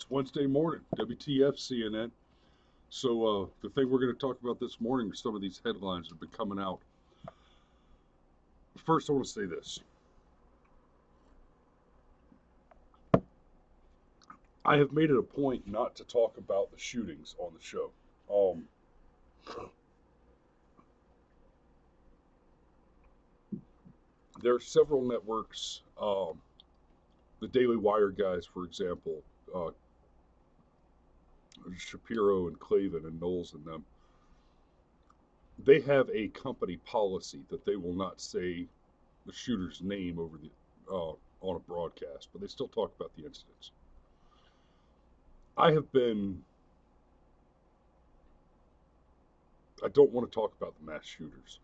It's Wednesday morning, Wtf Cnn. So the thing we're going to talk about this morning are some of these headlines that have been coming out. First, I want to say this. I have made it a point not to talk about the shootings on the show. There are several networks, the Daily Wire guys, for example, Shapiro and Clavin and Knowles and them. They have a company policy that they will not say the shooter's name over the on a broadcast, but they still talk about the incidents. I don't want to talk about the mass shooters,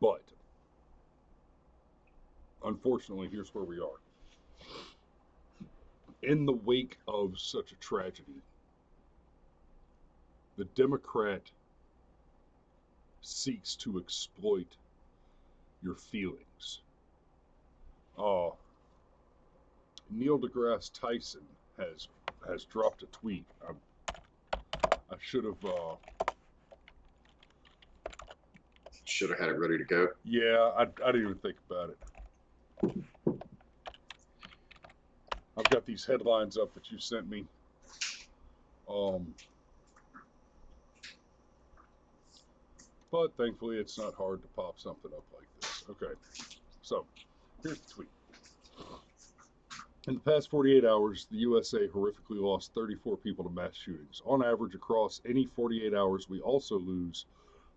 but unfortunately, here's where we are. In the wake of such a tragedy, the Democrat seeks to exploit your feelings. Neil deGrasse Tyson has dropped a tweet. I should have had it ready to go. Yeah, I didn't even think about it. I've got these headlines up that you sent me. But thankfully, it's not hard to pop something up like this. Okay, so here's the tweet. In the past 48 hours, the USA horrifically lost 34 people to mass shootings. On average, across any 48 hours, we also lose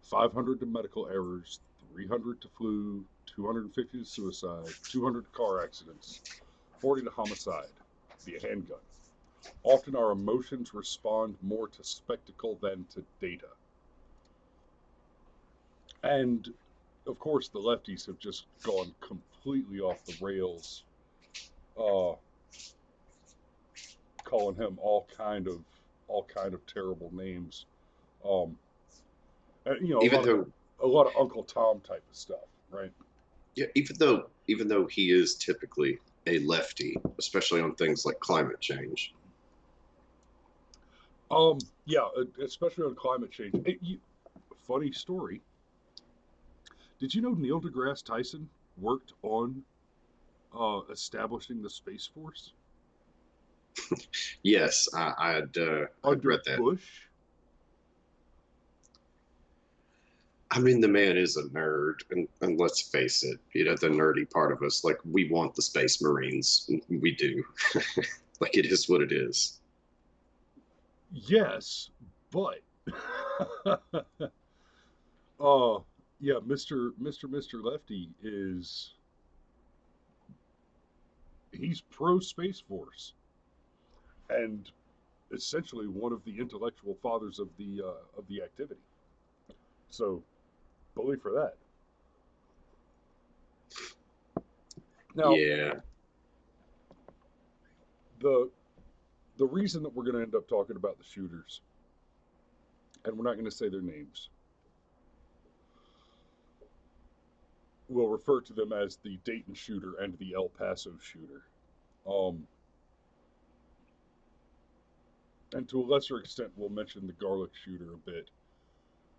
500 to medical errors, 300 to flu, 250 to suicide, 200 to car accidents, 40 to homicide via handgun. Often our emotions respond more to spectacle than to data. And, of course, the lefties have just gone completely off the rails, calling him all kind of terrible names. And, a lot of Uncle Tom type of stuff, right? Yeah, even though he is typically a lefty, especially on things like climate change. Yeah, especially on climate change. Funny story. Did you know Neil deGrasse Tyson worked on establishing the Space Force? Yes, I'd read that. Bush? I mean, the man is a nerd, and let's face it, the nerdy part of us, like, we want the Space Marines. We do. Like, it is what it is. Yes, but yeah, Mr. Lefty he's pro Space Force, and essentially one of the intellectual fathers of the activity. So, believe for that. Now, yeah, the reason that we're going to end up talking about the shooters, and we're not going to say their names, we'll refer to them as the Dayton shooter and the El Paso shooter. And to a lesser extent, we'll mention the Garlic shooter a bit,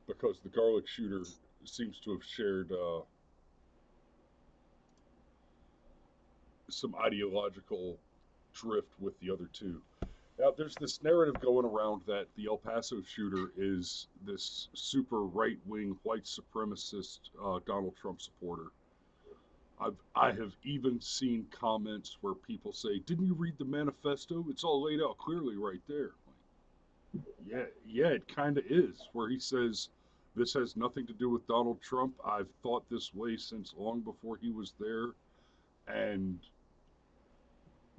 because the Garlic shooter seems to have shared some ideological drift with the other two. Now, there's this narrative going around that the El Paso shooter is this super right-wing white supremacist Donald Trump supporter. I have even seen comments where people say, "Didn't you read the manifesto? It's all laid out clearly right there." Yeah, it kind of is. Where he says, "This has nothing to do with Donald Trump. I've thought this way since long before he was there," and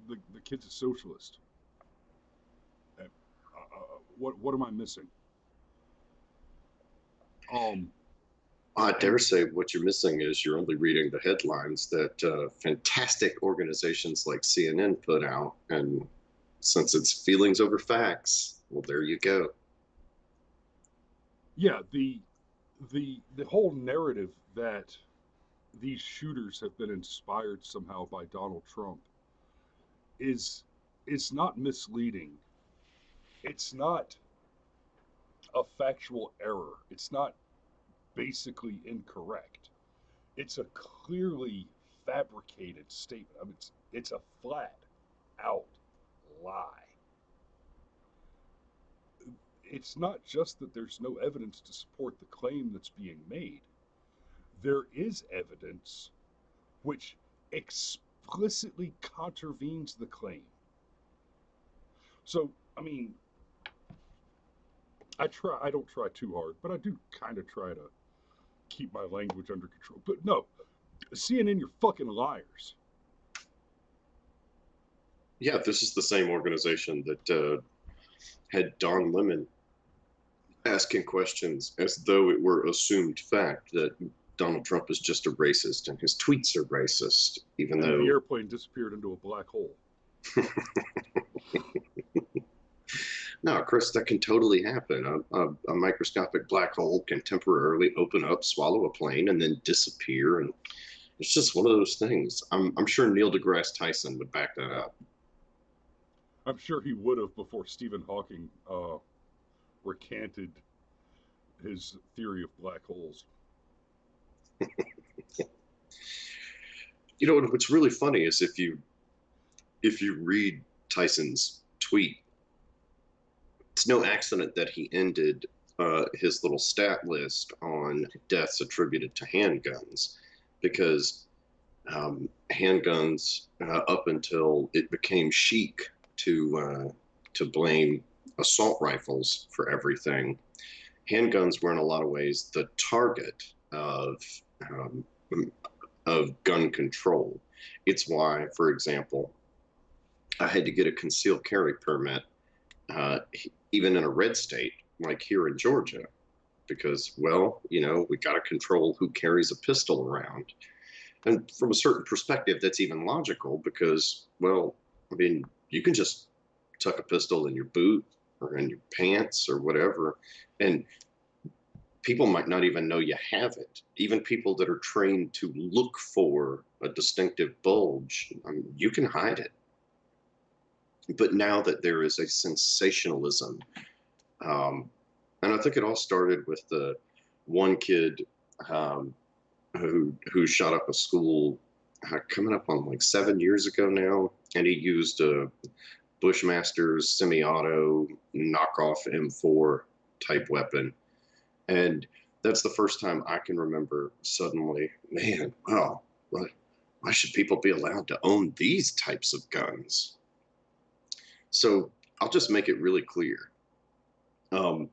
the kid's a socialist. What am I missing? I dare say what you're missing is you're only reading the headlines that fantastic organizations like CNN put out, and since it's feelings over facts, well, there you go. Yeah, the whole narrative that these shooters have been inspired somehow by Donald Trump is is not misleading. It's not a factual error. It's not basically incorrect. It's a clearly fabricated statement. I mean, it's a flat out lie. It's not just that there's no evidence to support the claim that's being made. There is evidence which explicitly contravenes the claim. So, I mean, I don't try too hard, but I do kind of try to keep my language under control. But no, CNN, you're fucking liars. Yeah, this is the same organization that had Don Lemon asking questions as though it were assumed fact that Donald Trump is just a racist and his tweets are racist, even And the though airplane disappeared into a black hole. no, Chris, that can totally happen. A microscopic black hole can temporarily open up, swallow a plane, and then disappear. And it's just one of those things. I'm sure Neil deGrasse Tyson would back that up. I'm sure he would have before Stephen Hawking recanted his theory of black holes. You know what's really funny is if you read Tyson's tweet, it's no accident that he ended his little stat list on deaths attributed to handguns, because handguns, up until it became chic to blame assault rifles for everything, handguns were in a lot of ways the target um, of gun control. It's why, for example, I had to get a concealed carry permit, uh, even in a red state like here in Georgia, because, well, we got to control who carries a pistol around. And from a certain perspective, that's even logical because, well, I mean, you can just tuck a pistol in your boot or in your pants or whatever, and people might not even know you have it. Even people that are trained to look for a distinctive bulge, you can hide it. But now that there is a sensationalism, and I think it all started with the one kid um, who shot up a school coming up on like 7 years ago now, and he used a Bushmaster's semi-auto knockoff M4 type weapon, and that's the first time I can remember suddenly, man, wow, why should people be allowed to own these types of guns? So I'll just make it really clear. Um,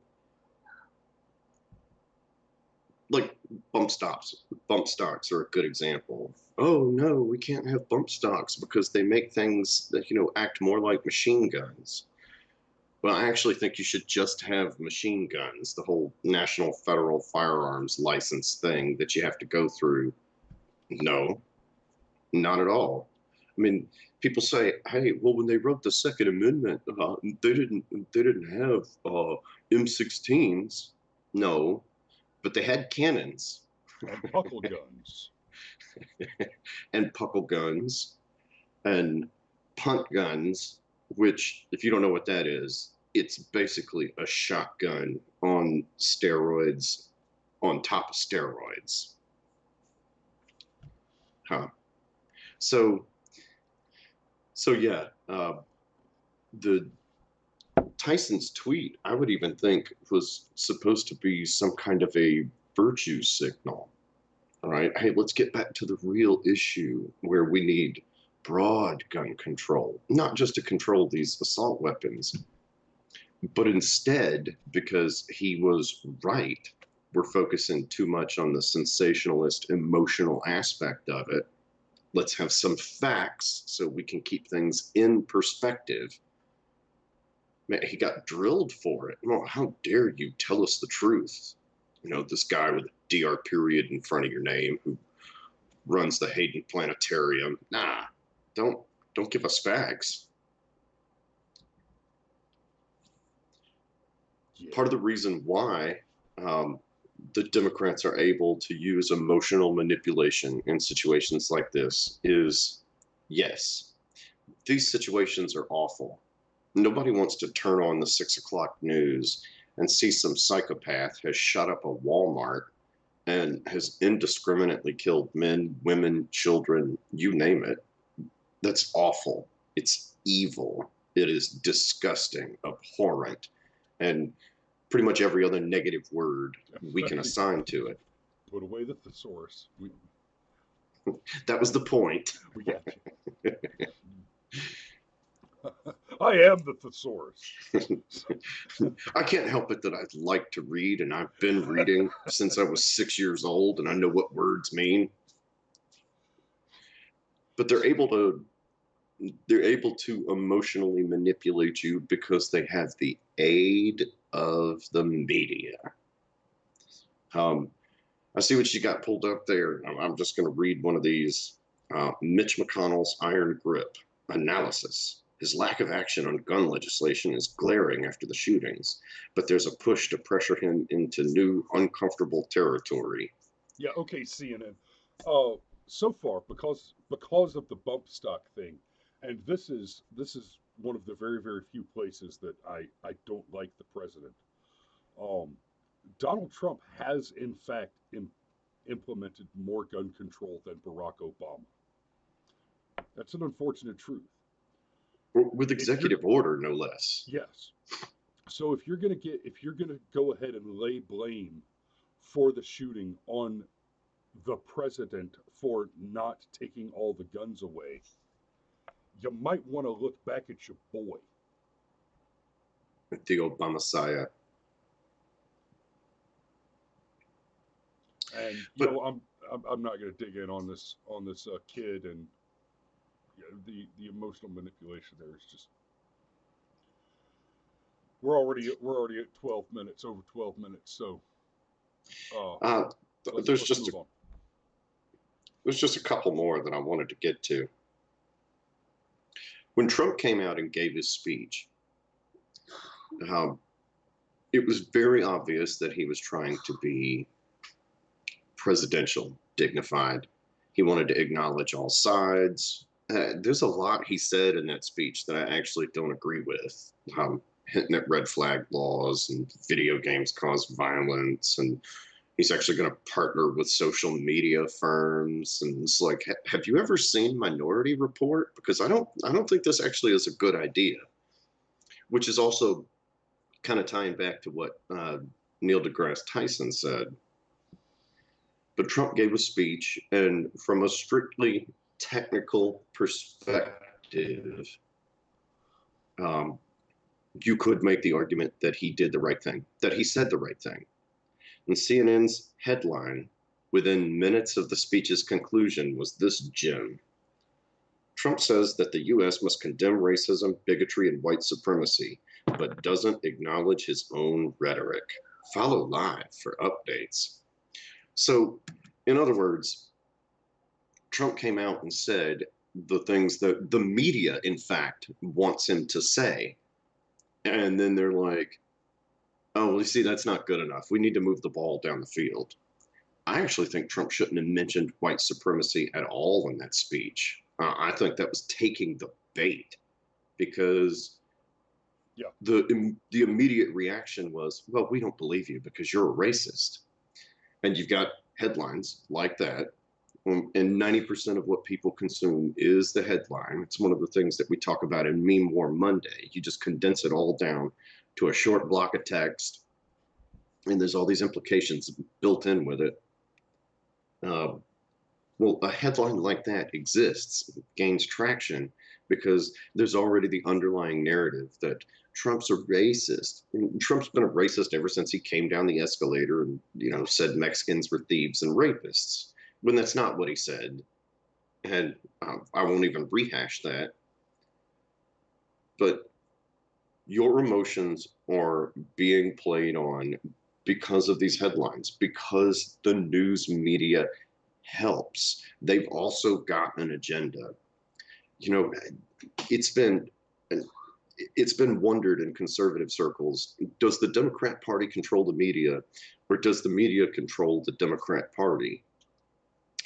like bump stocks are a good example. Oh no, we can't have bump stocks because they make things that act more like machine guns. Well, I actually think you should just have machine guns, the whole National Federal Firearms License thing that you have to go through. No, not at all. I mean, people say, "Hey, well, when they wrote the Second Amendment, they didn't have M16s." No, but they had cannons And puckle guns. and puckle guns and punt guns, which, if you don't know what that is, it's basically a shotgun on steroids on top of steroids. Huh. So, so yeah, the Tyson's tweet, I would even think, was supposed to be some kind of a virtue signal. All right, hey, let's get back to the real issue where we need broad gun control, not just to control these assault weapons, but instead, because he was right, we're focusing too much on the sensationalist emotional aspect of it. Let's have some facts so we can keep things in perspective. Man, he got drilled for it. Well, how dare you tell us the truth? This guy with a DR period in front of your name who runs the Hayden Planetarium. Nah, don't give us facts. Yeah. Part of the reason why the Democrats are able to use emotional manipulation in situations like this is, yes, these situations are awful. Nobody wants to turn on the 6 o'clock news and see some psychopath has shot up a Walmart and has indiscriminately killed men, women, children, you name it. That's awful. It's evil. It is disgusting, abhorrent, and pretty much every other negative word we can assign to it. Put away the thesaurus. That was the point. We got you. I am the thesaurus. I can't help it that I like to read, and I've been reading since I was 6 years old, and I know what words mean. But they're able to emotionally manipulate you because they have the aid of the media. I see what you got pulled up there. I'm just going to read one of these. Mitch McConnell's iron grip analysis. His lack of action on gun legislation is glaring after the shootings, but there's a push to pressure him into new uncomfortable territory. Yeah, okay, CNN. So far, because of the bump stock thing, and this is one of the very, very few places that I don't like the president. Donald Trump has in fact implemented more gun control than Barack Obama. That's an unfortunate truth. With executive order, no less. Yes. So if you're gonna go ahead and lay blame for the shooting on the president for not taking all the guns away, you might want to look back at your boy. The Obama-Messiah. And I'm not going to dig in on this kid, and the emotional manipulation there is just. We're already at 12 minutes, over 12 minutes. So there's just a couple more that I wanted to get to. When Trump came out and gave his speech, it was very obvious that he was trying to be presidential, dignified. He wanted to acknowledge all sides. There's a lot he said in that speech that I actually don't agree with. Hinting at red flag laws and video games cause violence, and he's actually going to partner with social media firms. And it's like, have you ever seen Minority Report? Because I don't think this actually is a good idea. Which is also kind of tying back to what Neil deGrasse Tyson said. But Trump gave a speech, and from a strictly technical perspective, you could make the argument that he did the right thing, that he said the right thing. And CNN's headline within minutes of the speech's conclusion was this gem. Trump says that the U.S. must condemn racism, bigotry, and white supremacy, but doesn't acknowledge his own rhetoric. Follow live for updates. So, in other words, Trump came out and said the things that the media, in fact, wants him to say. And then they're like, oh, well, you see, that's not good enough. We need to move the ball down the field. I actually think Trump shouldn't have mentioned white supremacy at all in that speech. I think that was taking the bait, because the immediate reaction was, well, we don't believe you because you're a racist. And you've got headlines like that. And 90% of what people consume is the headline. It's one of the things that we talk about in Meme War Monday. You just condense it all down to a short block of text, and there's all these implications built in with it. Well, a headline like that exists, gains traction, because there's already the underlying narrative that Trump's a racist. And Trump's been a racist ever since he came down the escalator and, said Mexicans were thieves and rapists, when that's not what he said. And I won't even rehash that. But your emotions are being played on because of these headlines, because the news media helps. They've also got an agenda. It's been wondered in conservative circles, does the Democrat Party control the media, or does the media control the Democrat Party?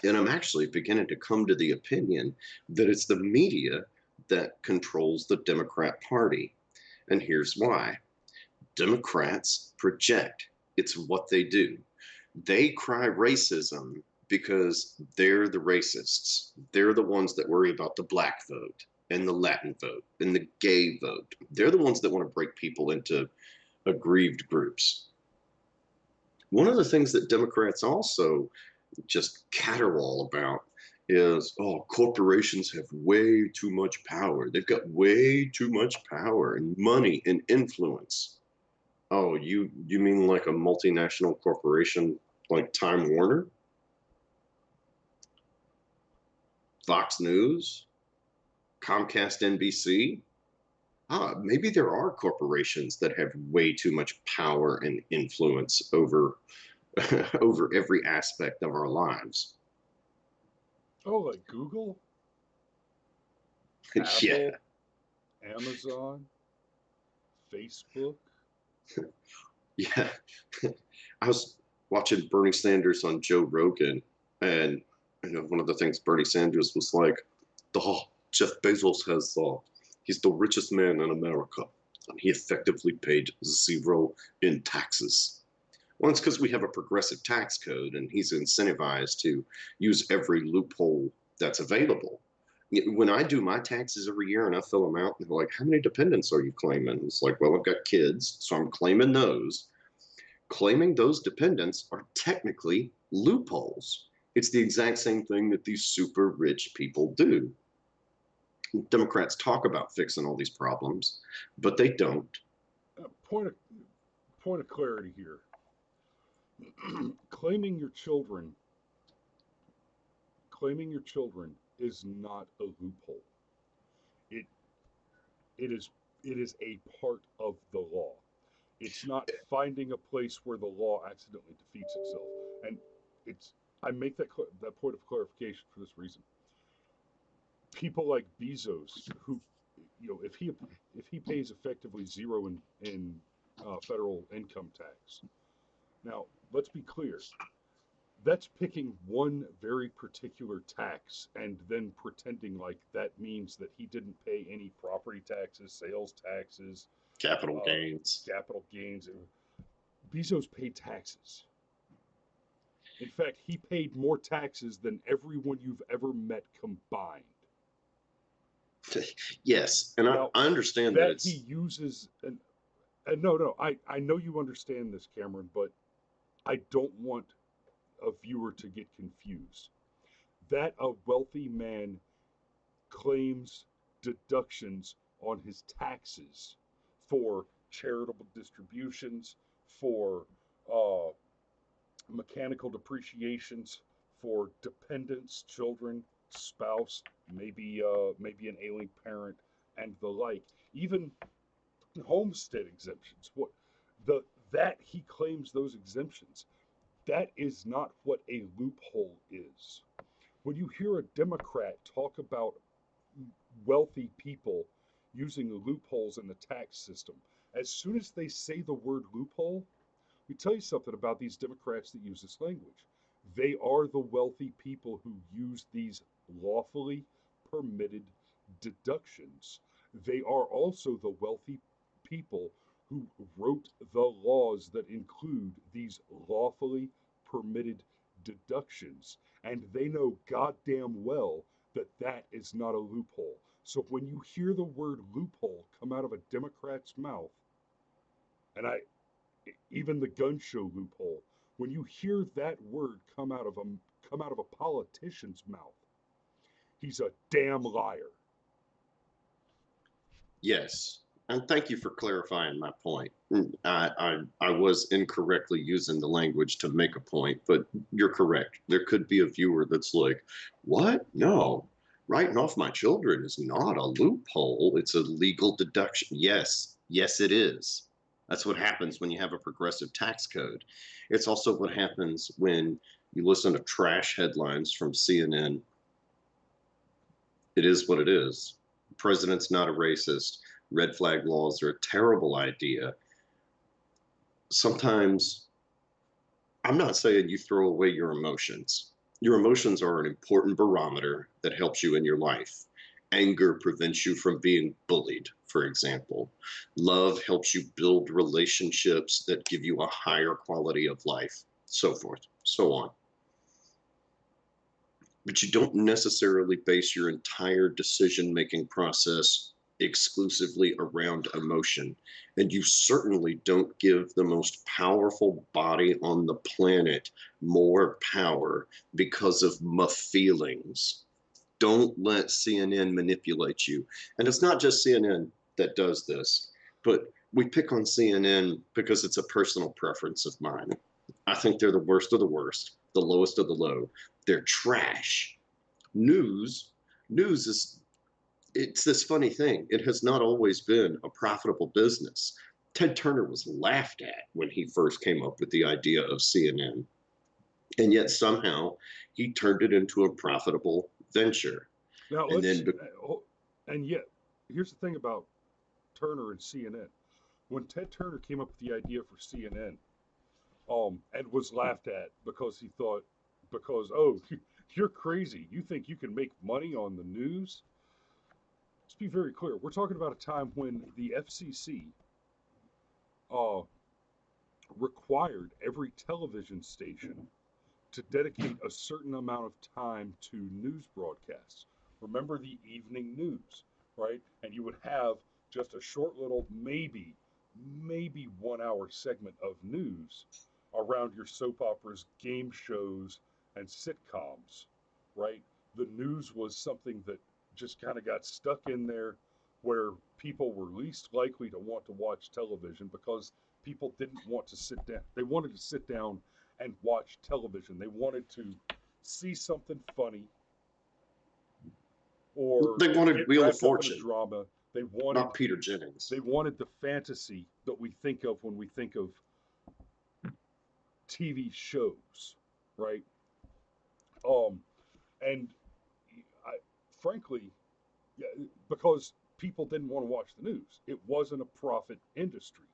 And I'm actually beginning to come to the opinion that it's the media that controls the Democrat Party. And here's why. Democrats project. It's what they do. They cry racism because they're the racists. They're the ones that worry about the black vote and the Latin vote and the gay vote. They're the ones that want to break people into aggrieved groups. One of the things that Democrats also just caterwaul about is, oh, corporations have way too much power. They've got way too much power and money and influence. Oh, you mean like a multinational corporation like Time Warner, Fox News, Comcast NBC? Ah, maybe there are corporations that have way too much power and influence over over every aspect of our lives. Oh, like Google, Yeah, Apple, Amazon, Facebook. yeah. I was watching Bernie Sanders on Joe Rogan, and one of the things Bernie Sanders was like, "Oh, Jeff Bezos has he's the richest man in America, and he effectively paid zero in taxes." Well, it's because we have a progressive tax code, and he's incentivized to use every loophole that's available. When I do my taxes every year and I fill them out, and they're like, "How many dependents are you claiming?" It's like, "Well, I've got kids, so I'm claiming those." Claiming those dependents are technically loopholes. It's the exact same thing that these super rich people do. Democrats talk about fixing all these problems, but they don't. Uh, point of point of clarity here. claiming your children, claiming your children is not a loophole. It it is it is a part of the law. It's not finding a place where the law accidentally defeats itself. And it's I make that point of clarification for this reason. People like Bezos, who, if he pays effectively zero in federal income tax. Now, let's be clear. That's picking one very particular tax and then pretending like that means that he didn't pay any property taxes, sales taxes, Capital uh, gains. capital gains. Bezos paid taxes. In fact, he paid more taxes than everyone you've ever met combined. Yes, and Now, I understand that that he it's uses, and no, I know you understand this, Cameron, but I don't want a viewer to get confused. That a wealthy man claims deductions on his taxes for charitable distributions, for uh, mechanical depreciations, for dependents, children, spouse, maybe an ailing parent, and the like. Even homestead exemptions. What the that he claims those exemptions. That is not what a loophole is. When you hear a Democrat talk about wealthy people using loopholes in the tax system, as soon as they say the word loophole, we tell you something about these Democrats that use this language. They are the wealthy people who use these lawfully permitted deductions. They are also the wealthy people who wrote the laws that include these lawfully permitted deductions. And they know goddamn well that that is not a loophole. So when you hear the word loophole come out of a Democrat's mouth, and I even the gun show loophole, when you hear that word come out of a politician's mouth, he's a damn liar. yes. And thank you for clarifying my point. I was incorrectly using the language to make a point, but you're correct. There could be a viewer that's like, "What? No, writing off my children is not a loophole. It's a legal deduction." Yes, yes, it is. That's what happens when you have a progressive tax code. It's also what happens when you listen to trash headlines from CNN. It is what it is. The president's not a racist. Red flag laws are a terrible idea. Sometimes, I'm not saying you throw away your emotions. Your emotions are an important barometer that helps you in your life. Anger prevents you from being bullied, for example. Love helps you build relationships that give you a higher quality of life, so forth, so on. But you don't necessarily base your entire decision-making process exclusively around emotion. And you certainly don't give the most powerful body on the planet more power because of my feelings. Don't let CNN manipulate you. And it's not just CNN that does this, but we pick on CNN because it's a personal preference of mine. I think they're the worst of the worst, the lowest of the low. They're trash. News is, it's this funny thing. It has not always been a profitable business. Ted Turner was laughed at when he first came up with the idea of CNN. And yet somehow he turned it into a profitable venture. Now And let's, then, and yet, here's the thing about Turner and CNN. When Ted Turner came up with the idea for CNN, and was laughed at because he thought, because, oh, you're crazy. You think you can make money on the news? Let's be very clear. We're talking about a time when the FCC uh, required every television station to dedicate a certain amount of time to news broadcasts. Remember the evening news, right? And you would have just a short little, maybe 1 hour segment of news around your soap operas, game shows, and sitcoms, right? The news was something that just kind of got stuck in there where people were least likely to want to watch television because people didn't want to sit down. They wanted to sit down and watch television. They wanted to see something funny or they wanted get Wheel of wrapped up in a Fortune, drama. not Peter Jennings. They wanted the fantasy that we think of when we think of TV shows, right? Um, and I, frankly, yeah, because people didn't want to watch the news, it wasn't a profit industry.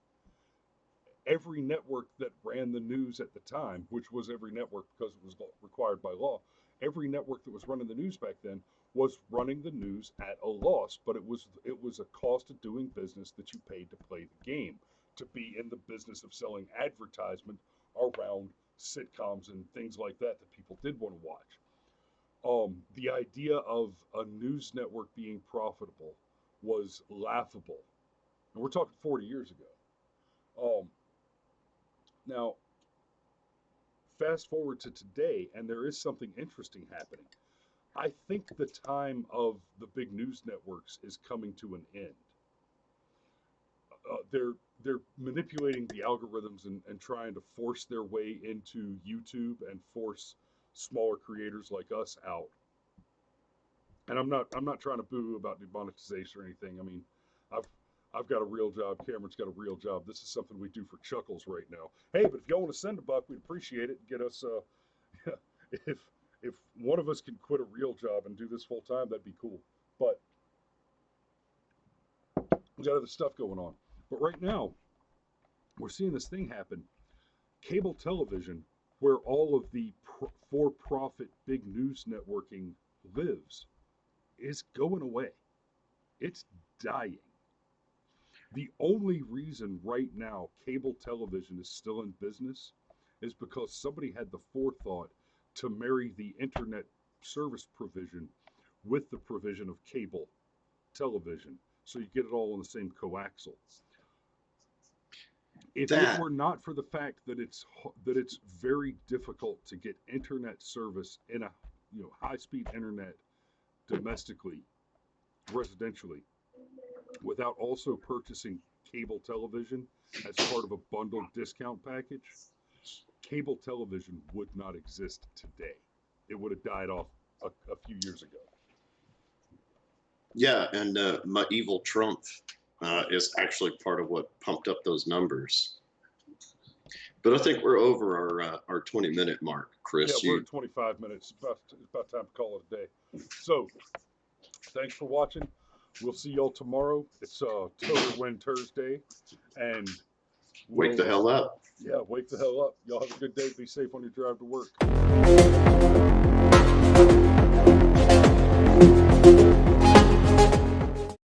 Every network that ran the news at the time, which was every network because it was required by law, every network that was running the news back then was running the news at a loss, but it was a cost of doing business that you paid to play the game, to be in the business of selling advertisement around sitcoms and things like that that people did want to watch. The idea of a news network being profitable was laughable, and we're talking 40 years ago. Now, fast forward to today, and there is something interesting happening. I think the time of the big news networks is coming to an end. They're manipulating the algorithms and trying to force their way into YouTube and force smaller creators like us out. And I'm not trying to boo about demonetization or anything. I mean, I've I've got a real job. Cameron's got a real job. This is something we do for chuckles right now. Hey, but if y'all want to send a buck, we'd appreciate it. Get us if if one of us can quit a real job and do this full time, that'd be cool. But we got other stuff going on. But right now, we're seeing this thing happen. Cable television, where all of the for-profit big news networking lives, is going away. It's dying. The only reason right now cable television is still in business is because somebody had the forethought to marry the internet service provision with the provision of cable television. So you get it all on the same coaxial. If it were not for the fact that it's very difficult to get internet service in a high-speed internet domestically, residentially, without also purchasing cable television as part of a bundled discount package, cable television would not exist today. It would have died off a few years ago. Yeah, and my evil Trump is actually part of what pumped up those numbers. But I think we're over our 20-minute mark, Chris. Yeah, we're at 25 minutes. It's about time to call it a day. So, thanks for watching. We'll see y'all tomorrow. It's Total Win Thursday, and wake the hell up. Yeah, wake the hell up. Y'all have a good day. Be safe on your drive to work.